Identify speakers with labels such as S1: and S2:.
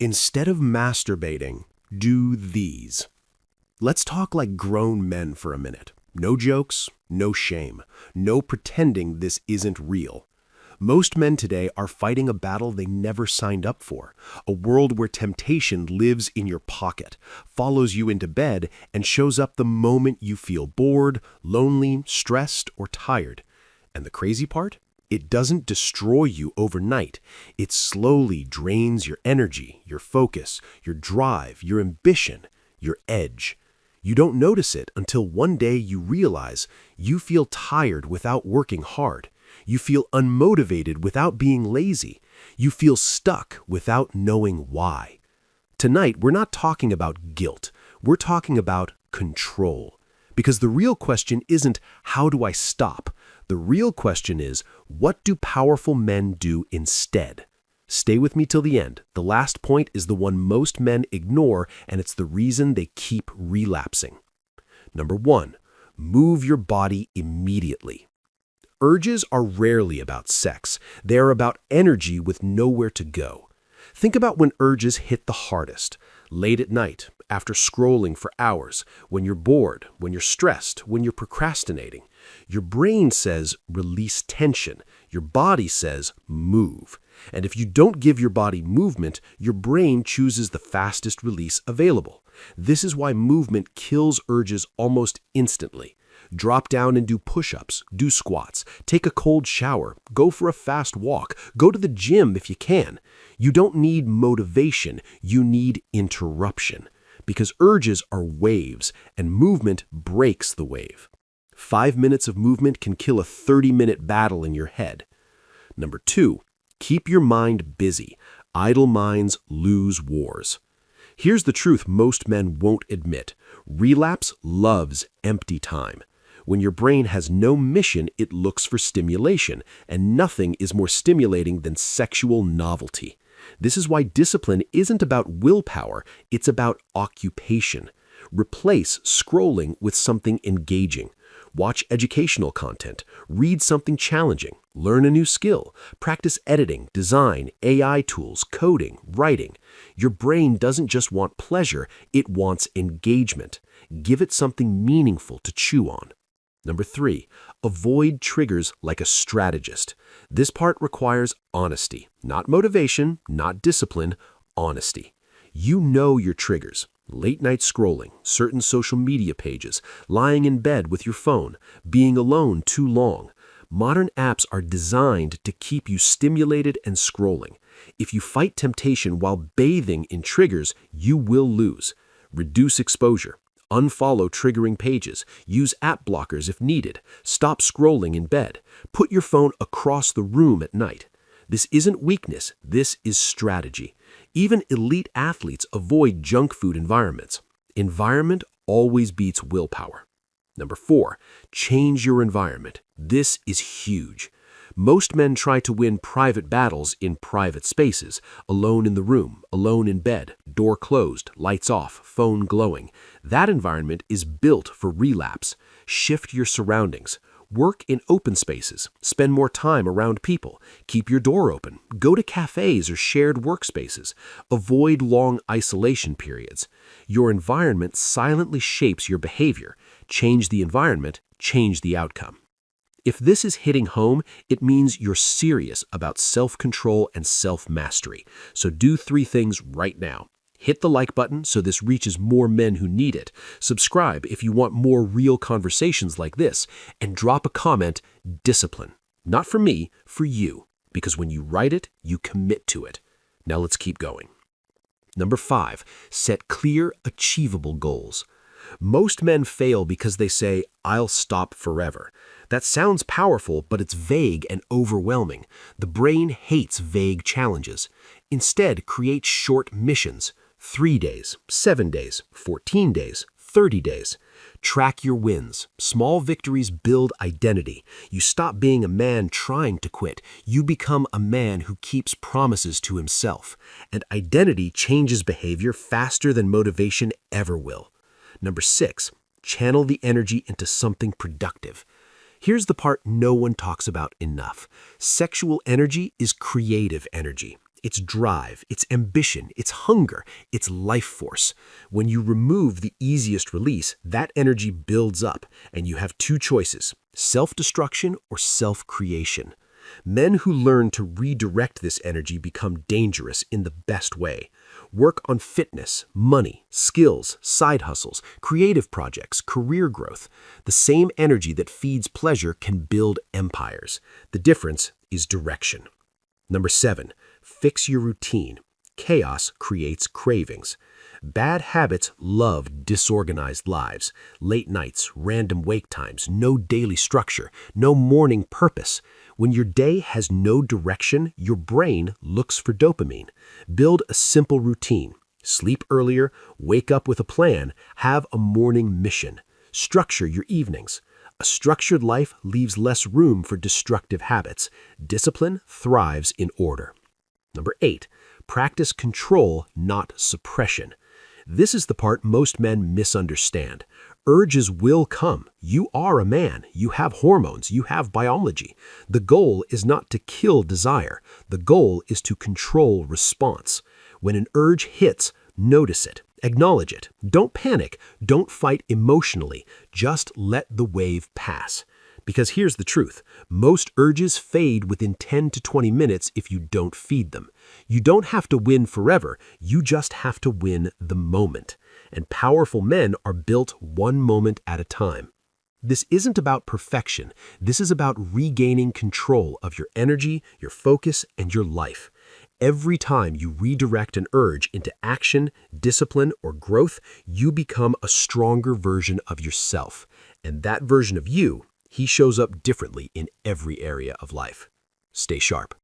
S1: Instead of masturbating, do these. Let's talk like grown men for a minute. No jokes, no shame, no pretending this isn't real. Most men today are fighting a battle they never signed up for, a world where temptation lives in your pocket, follows you into bed, and shows up the moment you feel bored, lonely, stressed, or tired. And the crazy part? It doesn't destroy you overnight. It slowly drains your energy, your focus, your drive, your ambition, your edge. You don't notice it until one day you realize you feel tired without working hard. You feel unmotivated without being lazy. You feel stuck without knowing why. Tonight, we're not talking about guilt. We're talking about control. Because the real question isn't, how do I stop? The real question is, what do powerful men do instead? Stay with me till the end. The last point is the one most men ignore, and it's the reason they keep relapsing. Number 1, move your body immediately. Urges are rarely about sex. They're about energy with nowhere to go. Think about when urges hit the hardest. Late at night, after scrolling for hours, when you're bored, when you're stressed, when you're procrastinating. Your brain says, release tension. Your body says, move. And if you don't give your body movement, your brain chooses the fastest release available. This is why movement kills urges almost instantly. Drop down and do push-ups, do squats, take a cold shower, go for a fast walk, go to the gym if you can. You don't need motivation, you need interruption. Because urges are waves, and movement breaks the wave. 5 minutes of movement can kill a 30-minute battle in your head. Number 2, keep your mind busy. Idle minds lose wars. Here's the truth most men won't admit. Relapse loves empty time. When your brain has no mission, it looks for stimulation, and nothing is more stimulating than sexual novelty. This is why discipline isn't about willpower, it's about occupation. Replace scrolling with something engaging. Watch educational content, read something challenging, learn a new skill, practice editing, design, AI tools, coding, writing. Your brain doesn't just want pleasure, it wants engagement. Give it something meaningful to chew on. Number 3, avoid triggers like a strategist. This part requires honesty, not motivation, not discipline, honesty. You know your triggers. Late night scrolling, certain social media pages, lying in bed with your phone, being alone too long. Modern apps are designed to keep you stimulated and scrolling. If you fight temptation while bathing in triggers, you will lose. Reduce exposure. Unfollow triggering pages. Use app blockers if needed. Stop scrolling in bed. Put your phone across the room at night. This isn't weakness, this is strategy. Even elite athletes avoid junk food environments. Environment always beats willpower. Number 4, change your environment. This is huge. Most men try to win private battles in private spaces, alone in the room, alone in bed, door closed, lights off, phone glowing. That environment is built for relapse. Shift your surroundings. Work in open spaces. Spend more time around people. Keep your door open. Go to cafes or shared workspaces. Avoid long isolation periods. Your environment silently shapes your behavior. Change the environment, change the outcome. If this is hitting home, it means you're serious about self-control and self-mastery. So do 3 things right now. Hit the like button so this reaches more men who need it. Subscribe if you want more real conversations like this. And drop a comment, discipline. Not for me, for you. Because when you write it, you commit to it. Now let's keep going. Number 5, set clear, achievable goals. Most men fail because they say, I'll stop forever. That sounds powerful, but it's vague and overwhelming. The brain hates vague challenges. Instead, create short missions. 3 days, 7 days, 14 days, 30 days. Track your wins. Small victories build identity. You stop being a man trying to quit. You become a man who keeps promises to himself. And identity changes behavior faster than motivation ever will. Number 6, channel the energy into something productive. Here's the part no one talks about enough. Sexual energy is creative energy. It's drive, it's ambition, it's hunger, it's life force. When you remove the easiest release, that energy builds up, and you have two choices: self-destruction or self-creation. Men who learn to redirect this energy become dangerous in the best way. Work on fitness, money, skills, side hustles, creative projects, career growth. The same energy that feeds pleasure can build empires. The difference is direction. Number 7, fix your routine. Chaos creates cravings. Bad habits love disorganized lives. Late nights, random wake times, no daily structure, no morning purpose. When your day has no direction, your brain looks for dopamine. Build a simple routine. Sleep earlier, wake up with a plan, have a morning mission. Structure your evenings. A structured life leaves less room for destructive habits. Discipline thrives in order. Number 8, practice control, not suppression. This is the part most men misunderstand. Urges will come. You are a man. You have hormones. You have biology. The goal is not to kill desire. The goal is to control response. When an urge hits, notice it. Acknowledge it. Don't panic. Don't fight emotionally. Just let the wave pass. Because here's the truth. Most urges fade within 10 to 20 minutes if you don't feed them. You don't have to win forever. You just have to win the moment. And powerful men are built one moment at a time. This isn't about perfection. This is about regaining control of your energy, your focus, and your life. Every time you redirect an urge into action, discipline, or growth, you become a stronger version of yourself. And that version of you, he shows up differently in every area of life. Stay sharp.